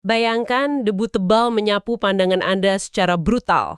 Bayangkan debu tebal menyapu pandangan Anda secara brutal,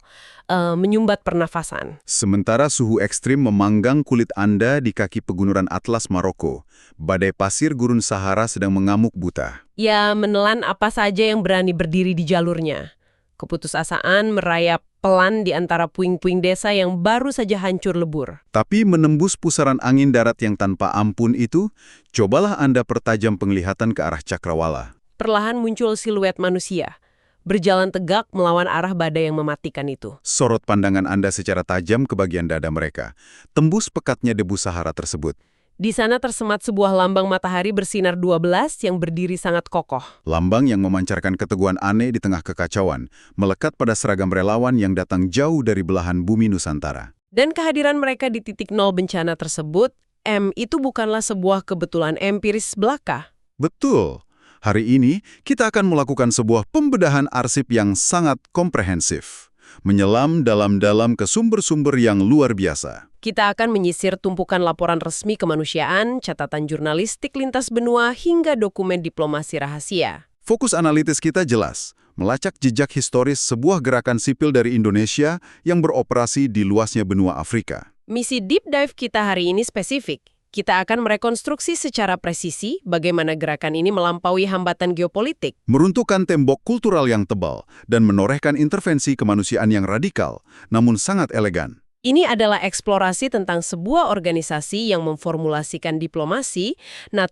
menyumbat pernafasan. Sementara suhu ekstrim memanggang kulit Anda di kaki pegunungan Atlas Maroko, badai pasir gurun Sahara sedang mengamuk buta. Ya, menelan apa saja yang berani berdiri di jalurnya. Keputusasaan merayap pelan di antara puing-puing desa yang baru saja hancur lebur. Tapi menembus pusaran angin darat yang tanpa ampun itu, cobalah Anda pertajam penglihatan ke arah cakrawala. Perlahan muncul siluet manusia, berjalan tegak melawan arah badai yang mematikan itu. Sorot pandangan Anda secara tajam ke bagian dada mereka, tembus pekatnya debu Sahara tersebut. Di sana tersemat sebuah lambang matahari bersinar 12 yang berdiri sangat kokoh. Lambang yang memancarkan keteguhan aneh di tengah kekacauan, melekat pada seragam relawan yang datang jauh dari belahan bumi Nusantara. Dan kehadiran mereka di titik nol bencana tersebut, itu bukanlah sebuah kebetulan empiris belaka. Betul. Hari ini, kita akan melakukan sebuah pembedahan arsip yang sangat komprehensif. Menyelam dalam-dalam ke sumber-sumber yang luar biasa. Kita akan menyisir tumpukan laporan resmi kemanusiaan, catatan jurnalistik lintas benua, hingga dokumen diplomasi rahasia. Fokus analitis kita jelas, melacak jejak historis sebuah gerakan sipil dari Indonesia yang beroperasi di luasnya benua Afrika. Misi deep dive kita hari ini spesifik. Kita akan merekonstruksi secara presisi bagaimana gerakan ini melampaui hambatan geopolitik. Meruntuhkan tembok kultural yang tebal dan menorehkan intervensi kemanusiaan yang radikal, namun sangat elegan. Ini adalah eksplorasi tentang sebuah organisasi yang memformulasikan diplomasi,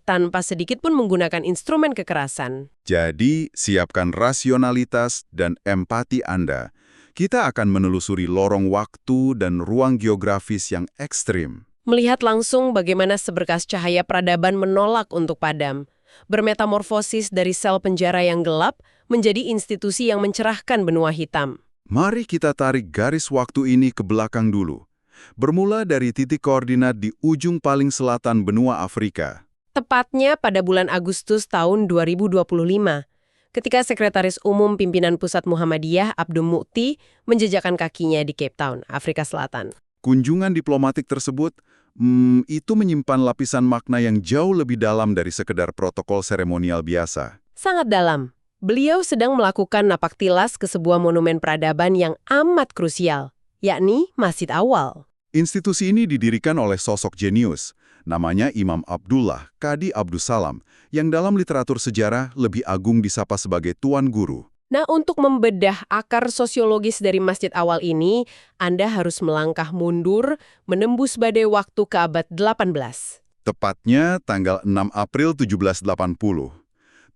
tanpa sedikit pun menggunakan instrumen kekerasan. Jadi, siapkan rasionalitas dan empati Anda. Kita akan menelusuri lorong waktu dan ruang geografis yang ekstrim. Melihat langsung bagaimana seberkas cahaya peradaban menolak untuk padam, bermetamorfosis dari sel penjara yang gelap menjadi institusi yang mencerahkan benua hitam. Mari kita tarik garis waktu ini ke belakang dulu. Bermula dari titik koordinat di ujung paling selatan benua Afrika. Tepatnya pada bulan Agustus tahun 2025, ketika Sekretaris Umum Pimpinan Pusat Muhammadiyah Abdul Mukti menjejakkan kakinya di Cape Town, Afrika Selatan. Kunjungan diplomatik tersebut, itu menyimpan lapisan makna yang jauh lebih dalam dari sekedar protokol seremonial biasa. Sangat dalam. Beliau sedang melakukan napak tilas ke sebuah monumen peradaban yang amat krusial, yakni Masjid Awal. Institusi ini didirikan oleh sosok jenius, namanya Imam Abdullah Qadi Abdussalam, yang dalam literatur sejarah lebih agung disapa sebagai Tuan Guru. Nah, untuk membedah akar sosiologis dari Masjid Awal ini, Anda harus melangkah mundur, menembus badai waktu ke abad 18. Tepatnya tanggal 6 April 1780.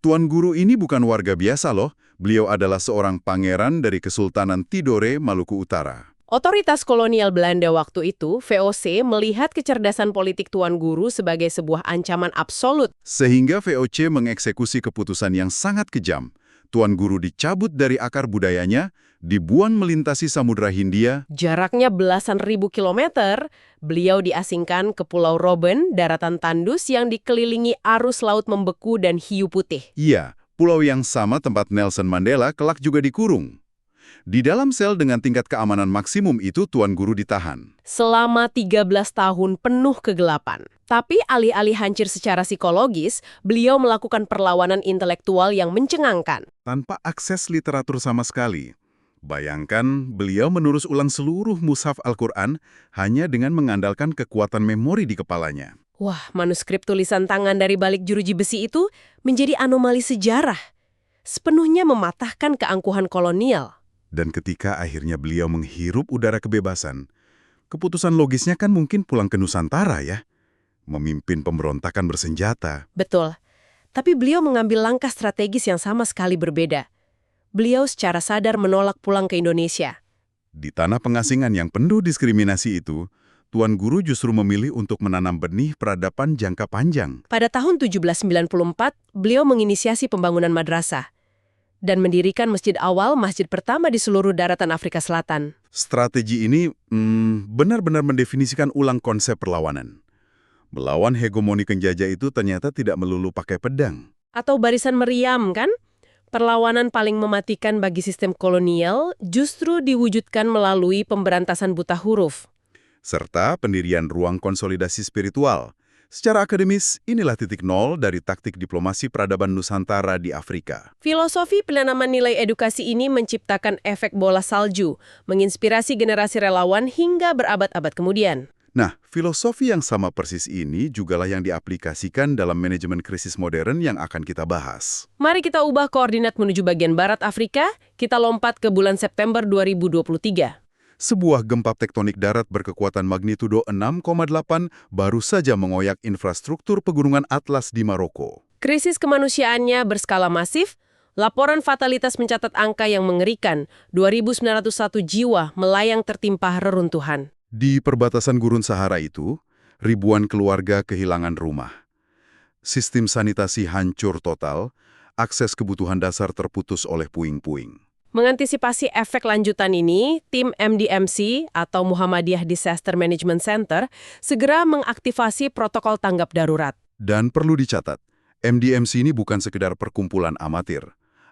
Tuan Guru ini bukan warga biasa loh, beliau adalah seorang pangeran dari Kesultanan Tidore, Maluku Utara. Otoritas kolonial Belanda waktu itu, VOC, melihat kecerdasan politik Tuan Guru sebagai sebuah ancaman absolut. Sehingga VOC mengeksekusi keputusan yang sangat kejam. Tuan Guru dicabut dari akar budayanya, dibuang melintasi Samudra Hindia. Jaraknya belasan ribu kilometer, beliau diasingkan ke Pulau Robben, daratan tandus yang dikelilingi arus laut membeku dan hiu putih. Iya, pulau yang sama tempat Nelson Mandela kelak juga dikurung. Di dalam sel dengan tingkat keamanan maksimum itu Tuan Guru ditahan. Selama 13 tahun penuh kegelapan. Tapi alih-alih hancur secara psikologis, beliau melakukan perlawanan intelektual yang mencengangkan. Tanpa akses literatur sama sekali. Bayangkan beliau menurus ulang seluruh mushaf Al-Quran hanya dengan mengandalkan kekuatan memori di kepalanya. Wah, manuskrip tulisan tangan dari balik jeruji besi itu menjadi anomali sejarah. Sepenuhnya mematahkan keangkuhan kolonial. Dan ketika akhirnya beliau menghirup udara kebebasan, keputusan logisnya kan mungkin pulang ke Nusantara ya, memimpin pemberontakan bersenjata. Betul, tapi beliau mengambil langkah strategis yang sama sekali berbeda. Beliau secara sadar menolak pulang ke Indonesia. Di tanah pengasingan yang penuh diskriminasi itu, Tuan Guru justru memilih untuk menanam benih peradaban jangka panjang. Pada tahun 1794, beliau menginisiasi pembangunan madrasah dan mendirikan Masjid Awal, masjid pertama di seluruh daratan Afrika Selatan. Strategi ini benar-benar mendefinisikan ulang konsep perlawanan. Melawan hegemoni penjajah itu ternyata tidak melulu pakai pedang. Atau barisan meriam, kan? Perlawanan paling mematikan bagi sistem kolonial justru diwujudkan melalui pemberantasan buta huruf. Serta pendirian ruang konsolidasi spiritual, Secara akademis, inilah titik nol dari taktik diplomasi peradaban Nusantara di Afrika. Filosofi penanaman nilai edukasi ini menciptakan efek bola salju, menginspirasi generasi relawan hingga berabad-abad kemudian. Nah, filosofi yang sama persis ini jugalah yang diaplikasikan dalam manajemen krisis modern yang akan kita bahas. Mari kita ubah koordinat menuju bagian barat Afrika, kita lompat ke bulan September 2023. Sebuah gempa tektonik darat berkekuatan magnitudo 6,8 baru saja mengoyak infrastruktur pegunungan Atlas di Maroko. Krisis kemanusiaannya berskala masif, laporan fatalitas mencatat angka yang mengerikan, 2.901 jiwa melayang tertimpa reruntuhan. Di perbatasan Gurun Sahara itu, ribuan keluarga kehilangan rumah. Sistem sanitasi hancur total, akses kebutuhan dasar terputus oleh puing-puing. Mengantisipasi efek lanjutan ini, tim MDMC atau Muhammadiyah Disaster Management Center segera mengaktifasi protokol tanggap darurat. Dan perlu dicatat, MDMC ini bukan sekedar perkumpulan amatir.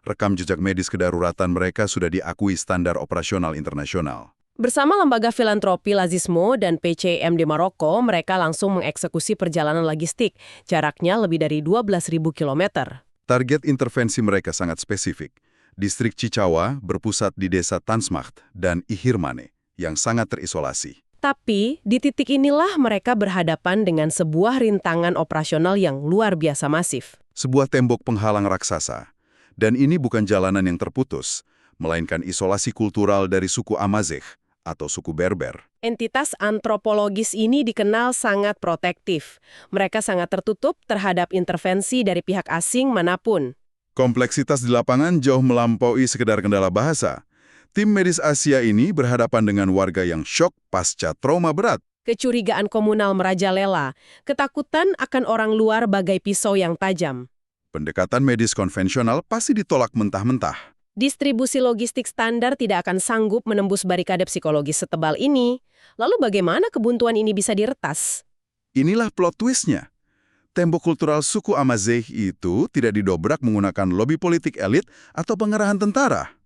Rekam jejak medis kedaruratan mereka sudah diakui standar operasional internasional. Bersama lembaga filantropi Lazismo dan PCM di Maroko, mereka langsung mengeksekusi perjalanan logistik. Jaraknya lebih dari 12.000 km. Target intervensi mereka sangat spesifik. Distrik Cicawa berpusat di desa Tansmacht dan Ihirmane yang sangat terisolasi. Tapi, di titik inilah mereka berhadapan dengan sebuah rintangan operasional yang luar biasa masif. Sebuah tembok penghalang raksasa. Dan ini bukan jalanan yang terputus, melainkan isolasi kultural dari suku Amazigh atau suku Berber. Entitas antropologis ini dikenal sangat protektif. Mereka sangat tertutup terhadap intervensi dari pihak asing manapun. Kompleksitas di lapangan jauh melampaui sekedar kendala bahasa. Tim medis Asia ini berhadapan dengan warga yang syok pasca trauma berat. Kecurigaan komunal merajalela, ketakutan akan orang luar bagai pisau yang tajam. Pendekatan medis konvensional pasti ditolak mentah-mentah. Distribusi logistik standar tidak akan sanggup menembus barikade psikologis setebal ini. Lalu bagaimana kebuntuan ini bisa diretas? Inilah plot twist-nya. Tembok kultural suku Amazigh itu tidak didobrak menggunakan lobi politik elit atau pengerahan tentara.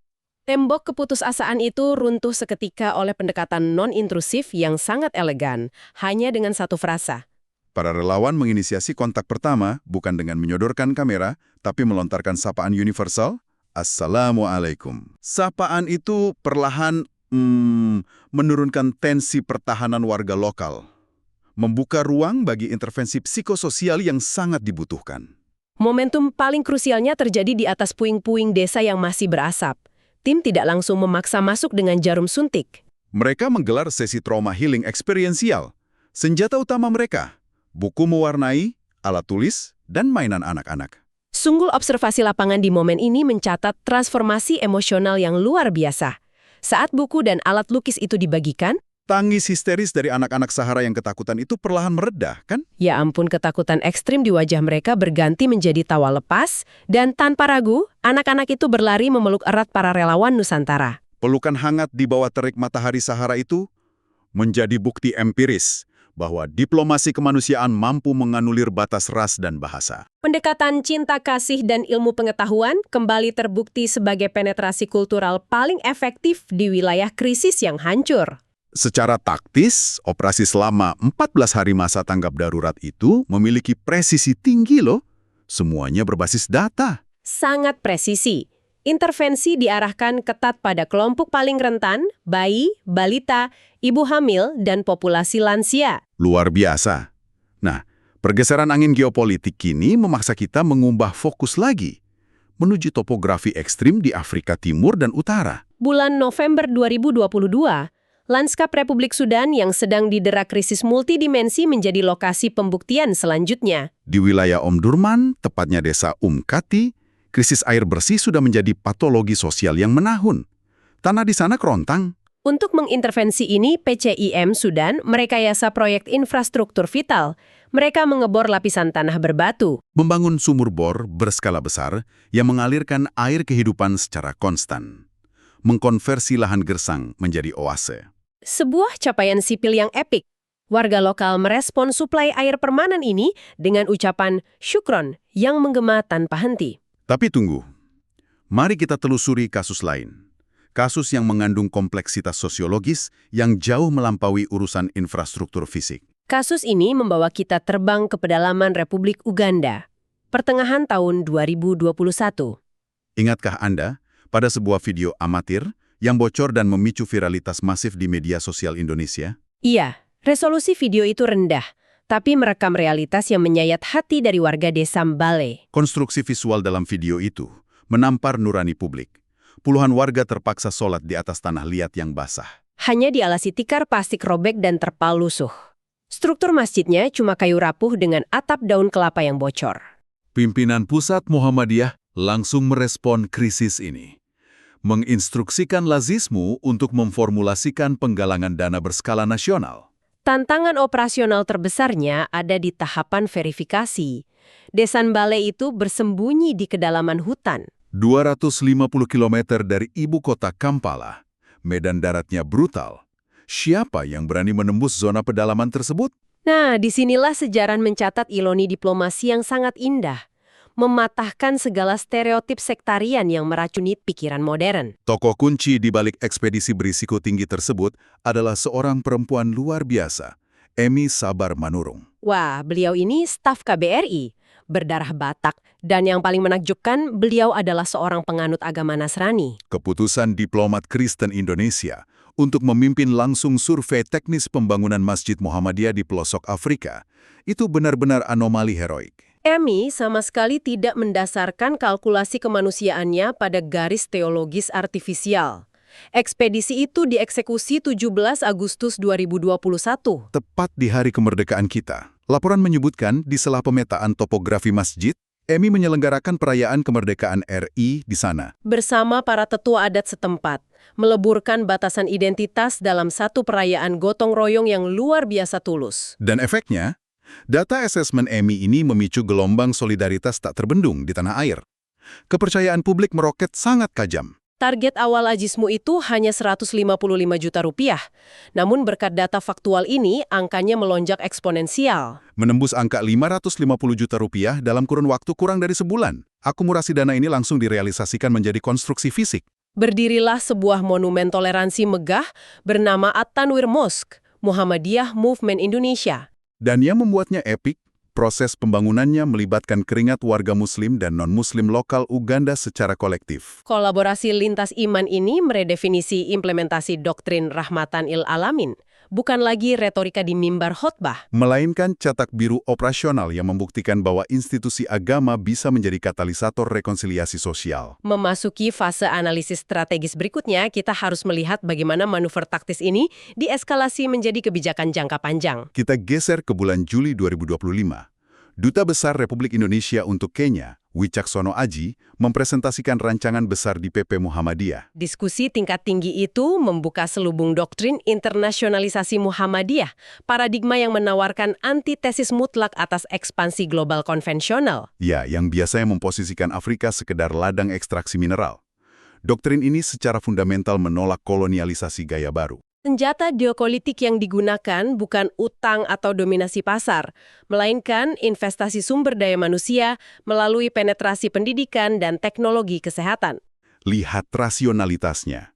Tembok keputusasaan itu runtuh seketika oleh pendekatan non-intrusif yang sangat elegan, hanya dengan satu frasa. Para relawan menginisiasi kontak pertama bukan dengan menyodorkan kamera, tapi melontarkan sapaan universal, Assalamualaikum. Sapaan itu perlahan menurunkan tensi pertahanan warga lokal. Membuka ruang bagi intervensi psikososial yang sangat dibutuhkan. Momentum paling krusialnya terjadi di atas puing-puing desa yang masih berasap. Tim tidak langsung memaksa masuk dengan jarum suntik. Mereka menggelar sesi trauma healing eksperiensial. Senjata utama mereka, buku mewarnai, alat tulis, dan mainan anak-anak. Sungguh observasi lapangan di momen ini mencatat transformasi emosional yang luar biasa. Saat buku dan alat lukis itu dibagikan, tangis histeris dari anak-anak Sahara yang ketakutan itu perlahan mereda, kan? Ya ampun, ketakutan ekstrim di wajah mereka berganti menjadi tawa lepas, dan tanpa ragu, anak-anak itu berlari memeluk erat para relawan Nusantara. Pelukan hangat di bawah terik matahari Sahara itu menjadi bukti empiris bahwa diplomasi kemanusiaan mampu menganulir batas ras dan bahasa. Pendekatan cinta kasih dan ilmu pengetahuan kembali terbukti sebagai penetrasi kultural paling efektif di wilayah krisis yang hancur. Secara taktis, operasi selama 14 hari masa tanggap darurat itu memiliki presisi tinggi loh. Semuanya berbasis data. Sangat presisi. Intervensi diarahkan ketat pada kelompok paling rentan, bayi, balita, ibu hamil, dan populasi lansia. Luar biasa. Nah, pergeseran angin geopolitik kini memaksa kita mengubah fokus lagi menuju topografi ekstrim di Afrika Timur dan Utara. Bulan November 2022, lanskap Republik Sudan yang sedang didera krisis multidimensi menjadi lokasi pembuktian selanjutnya. Di wilayah Omdurman, tepatnya desa Kati, krisis air bersih sudah menjadi patologi sosial yang menahun. Tanah di sana kerontang. Untuk mengintervensi ini, PCIM Sudan merekayasa proyek infrastruktur vital. Mereka mengebor lapisan tanah berbatu. Membangun sumur bor berskala besar yang mengalirkan air kehidupan secara konstan. Mengkonversi lahan gersang menjadi oase. Sebuah capaian sipil yang epik. Warga lokal merespon suplai air permanen ini dengan ucapan syukron yang menggema tanpa henti. Tapi tunggu, mari kita telusuri kasus lain. Kasus yang mengandung kompleksitas sosiologis yang jauh melampaui urusan infrastruktur fisik. Kasus ini membawa kita terbang ke pedalaman Republik Uganda, pertengahan tahun 2021. Ingatkah Anda pada sebuah video amatir yang bocor dan memicu viralitas masif di media sosial Indonesia? Iya, resolusi video itu rendah, tapi merekam realitas yang menyayat hati dari warga desa Mbale. Konstruksi visual dalam video itu menampar nurani publik. Puluhan warga terpaksa sholat di atas tanah liat yang basah. Hanya dialasi tikar plastik robek dan terpal lusuh. Struktur masjidnya cuma kayu rapuh dengan atap daun kelapa yang bocor. Pimpinan Pusat Muhammadiyah langsung merespon krisis ini. Menginstruksikan Lazismu untuk memformulasikan penggalangan dana berskala nasional. Tantangan operasional terbesarnya ada di tahapan verifikasi. Desa Mbale itu bersembunyi di kedalaman hutan. 250 km dari ibu kota Kampala. Medan daratnya brutal. Siapa yang berani menembus zona pedalaman tersebut? Nah, disinilah sejarah mencatat ironi diplomasi yang sangat indah. Mematahkan segala stereotip sektarian yang meracuni pikiran modern. Tokoh kunci di balik ekspedisi berisiko tinggi tersebut adalah seorang perempuan luar biasa, Emi Sabar Manurung. Wah, beliau ini staf KBRI, berdarah Batak, dan yang paling menakjubkan, beliau adalah seorang penganut agama Nasrani. Keputusan diplomat Kristen Indonesia untuk memimpin langsung survei teknis pembangunan Masjid Muhammadiyah di pelosok Afrika itu benar-benar anomali heroik. Emi sama sekali tidak mendasarkan kalkulasi kemanusiaannya pada garis teologis artifisial. Ekspedisi itu dieksekusi 17 Agustus 2021. Tepat di hari kemerdekaan kita. Laporan menyebutkan di sela pemetaan topografi masjid, Emi menyelenggarakan perayaan kemerdekaan RI di sana. Bersama para tetua adat setempat, meleburkan batasan identitas dalam satu perayaan gotong royong yang luar biasa tulus. Dan efeknya, data asesmen Emi ini memicu gelombang solidaritas tak terbendung di tanah air. Kepercayaan publik meroket sangat kajam. Target awal Lazismu itu hanya 155 juta rupiah. Namun berkat data faktual ini, angkanya melonjak eksponensial. Menembus angka 550 juta rupiah dalam kurun waktu kurang dari sebulan. Akumulasi dana ini langsung direalisasikan menjadi konstruksi fisik. Berdirilah sebuah monumen toleransi megah bernama At-Tanwir Mosque, Muhammadiyah Movement Indonesia. Dan yang membuatnya epik, proses pembangunannya melibatkan keringat warga muslim dan non-muslim lokal Uganda secara kolektif. Kolaborasi lintas iman ini meredefinisi implementasi doktrin rahmatan il alamin, bukan lagi retorika di mimbar khotbah. Melainkan cetak biru operasional yang membuktikan bahwa institusi agama bisa menjadi katalisator rekonsiliasi sosial. Memasuki fase analisis strategis berikutnya, kita harus melihat bagaimana manuver taktis ini dieskalasi menjadi kebijakan jangka panjang. Kita geser ke bulan Juli 2025. Duta Besar Republik Indonesia untuk Kenya, Wicaksono Aji, mempresentasikan rancangan besar di PP Muhammadiyah. Diskusi tingkat tinggi itu membuka selubung doktrin internasionalisasi Muhammadiyah, paradigma yang menawarkan antitesis mutlak atas ekspansi global konvensional. Ya, yang biasanya memposisikan Afrika sekedar ladang ekstraksi mineral. Doktrin ini secara fundamental menolak kolonialisasi gaya baru. Senjata geopolitik yang digunakan bukan utang atau dominasi pasar, melainkan investasi sumber daya manusia melalui penetrasi pendidikan dan teknologi kesehatan. Lihat rasionalitasnya.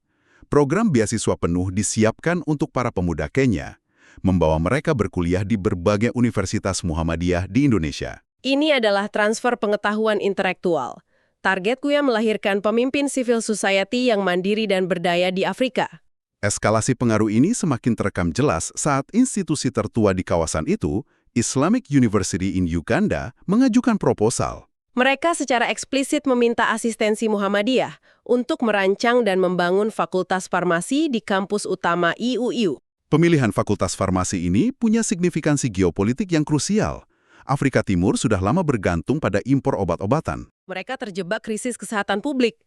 Program beasiswa penuh disiapkan untuk para pemuda Kenya, membawa mereka berkuliah di berbagai universitas Muhammadiyah di Indonesia. Ini adalah transfer pengetahuan intelektual. Targetku yang melahirkan pemimpin civil society yang mandiri dan berdaya di Afrika. Eskalasi pengaruh ini semakin terekam jelas saat institusi tertua di kawasan itu, Islamic University in Uganda, mengajukan proposal. Mereka secara eksplisit meminta asistensi Muhammadiyah untuk merancang dan membangun fakultas farmasi di kampus utama IUIU. Pemilihan fakultas farmasi ini punya signifikansi geopolitik yang krusial. Afrika Timur sudah lama bergantung pada impor obat-obatan. Mereka terjebak krisis kesehatan publik.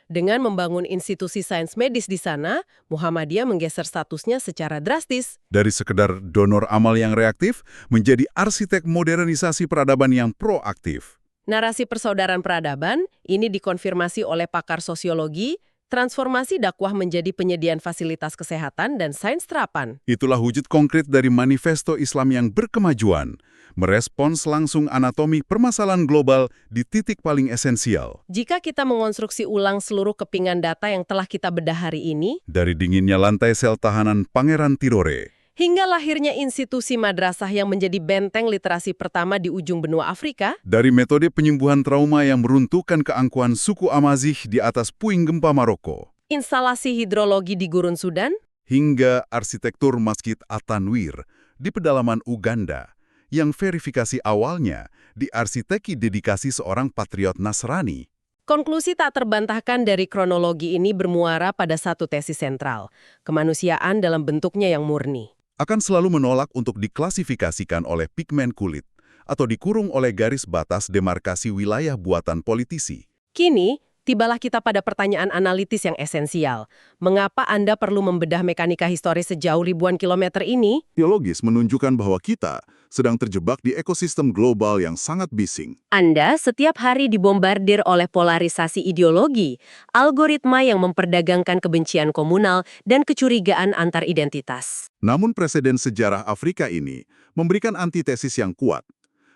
Dengan membangun institusi sains medis di sana, Muhammadiyah menggeser statusnya secara drastis. Dari sekedar donor amal yang reaktif, menjadi arsitek modernisasi peradaban yang proaktif. Narasi persaudaraan peradaban ini dikonfirmasi oleh pakar sosiologi, transformasi dakwah menjadi penyediaan fasilitas kesehatan dan sains terapan. Itulah wujud konkret dari manifesto Islam yang berkemajuan, merespons langsung anatomi permasalahan global di titik paling esensial. Jika kita mengonstruksi ulang seluruh kepingan data yang telah kita bedah hari ini, Dari dinginnya lantai sel tahanan Pangeran Tidore, Hingga lahirnya institusi madrasah yang menjadi benteng literasi pertama di ujung benua Afrika. Dari metode penyembuhan trauma yang meruntuhkan keangkuhan suku Amazigh di atas puing gempa Maroko, Instalasi hidrologi di gurun Sudan, hingga arsitektur Masjid At-Tanwir di pedalaman Uganda, yang verifikasi awalnya diarsiteki dedikasi seorang patriot Nasrani. konklusi tak terbantahkan dari kronologi ini bermuara pada satu tesis sentral, kemanusiaan dalam bentuknya yang murni. Akan selalu menolak untuk diklasifikasikan oleh pigmen kulit atau dikurung oleh garis batas demarkasi wilayah buatan politisi. Kini, tibalah kita pada pertanyaan analitis yang esensial. Mengapa Anda perlu membedah mekanika historis sejauh ribuan kilometer ini? Teologis menunjukkan bahwa kita sedang terjebak di ekosistem global yang sangat bising. Anda setiap hari dibombardir oleh polarisasi ideologi, algoritma yang memperdagangkan kebencian komunal, dan kecurigaan antar identitas. Namun preseden sejarah Afrika ini memberikan antitesis yang kuat.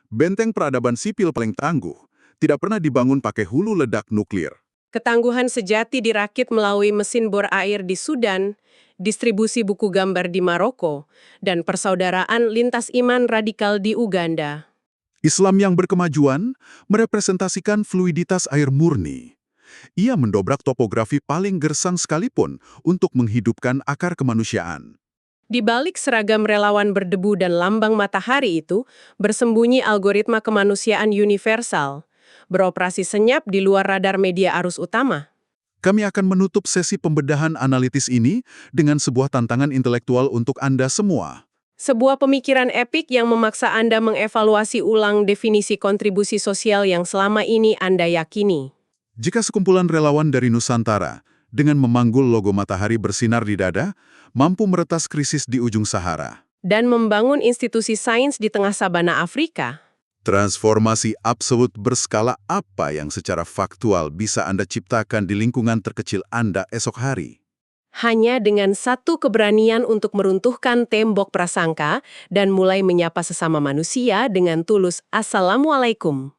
Benteng peradaban sipil paling tangguh tidak pernah dibangun pakai hulu ledak nuklir. Ketangguhan sejati dirakit melalui mesin bor air di Sudan, distribusi buku gambar di Maroko, dan persaudaraan lintas iman radikal di Uganda. Islam yang berkemajuan merepresentasikan fluiditas air murni. Ia mendobrak topografi paling gersang sekalipun untuk menghidupkan akar kemanusiaan. Di balik seragam relawan berdebu dan lambang matahari itu, bersembunyi algoritma kemanusiaan universal, beroperasi senyap di luar radar media arus utama. Kami akan menutup sesi pembedahan analitis ini dengan sebuah tantangan intelektual untuk Anda semua. Sebuah pemikiran epik yang memaksa Anda mengevaluasi ulang definisi kontribusi sosial yang selama ini Anda yakini. Jika sekumpulan relawan dari Nusantara, dengan memanggul logo matahari bersinar di dada, mampu meretas krisis di ujung Sahara. Dan membangun institusi sains di tengah sabana Afrika. Transformasi absolut berskala apa yang secara faktual bisa Anda ciptakan di lingkungan terkecil Anda esok hari? Hanya dengan satu keberanian untuk meruntuhkan tembok prasangka dan mulai menyapa sesama manusia dengan tulus Assalamualaikum.